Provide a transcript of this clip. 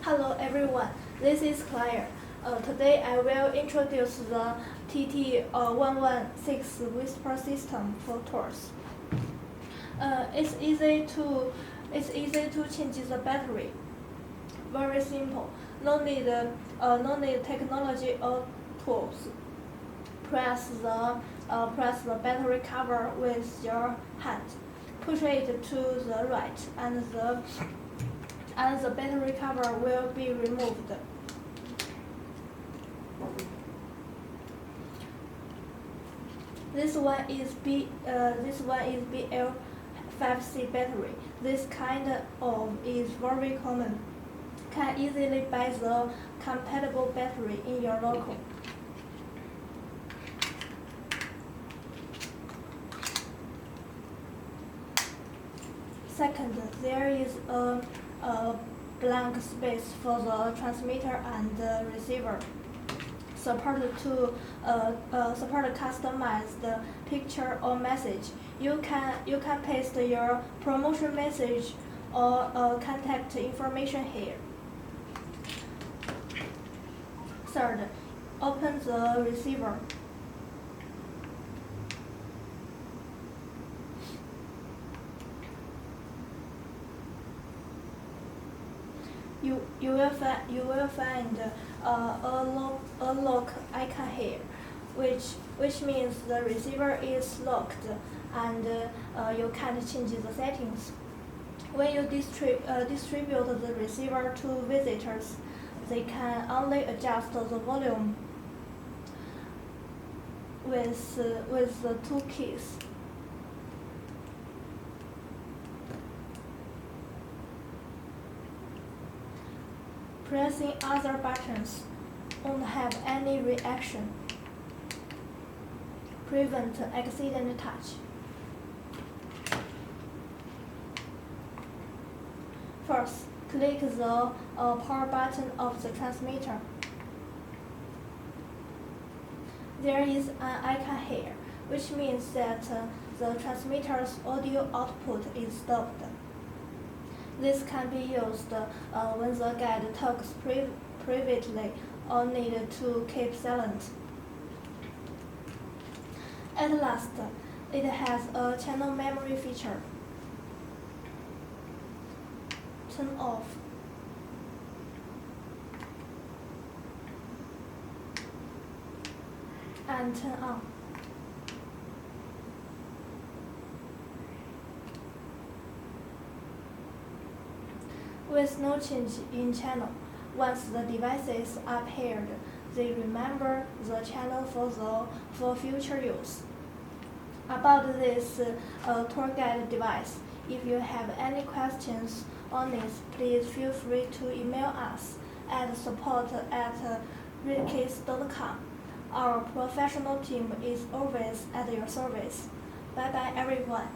Hello everyone, this is Claire. Today I will introduce the TT116 whisper system for tours. It's easy to change the battery. Very simple. No need technology or tools. Press the battery cover with your hand. Push it to the right, and the battery cover will be removed. This one is BL5C battery. This kind of is very common. Can easily buy the compatible battery in your local. Second, there is a blank space for the transmitter and the receiver. Support customized picture or message. You can paste your promotion message or contact information here. Third, open the receiver. You will find a lock icon here, which means the receiver is locked and you can't change the settings. When you distribute the receiver to visitors, they can only adjust the volume with the two keys. Pressing other buttons won't have any reaction. Prevent accident touch. First, click the power button of the transmitter. There is an icon here, which means that the transmitter's audio output is stopped. This can be used when the guide talks privately or need to keep silent. At last, it has a channel memory feature. Turn off. And turn on. With no change in channel, once the devices are paired, they remember the channel for future use. About this tour guide device, if you have any questions on it, please feel free to email us at support@retekess.com. Our professional team is always at your service. Bye bye everyone.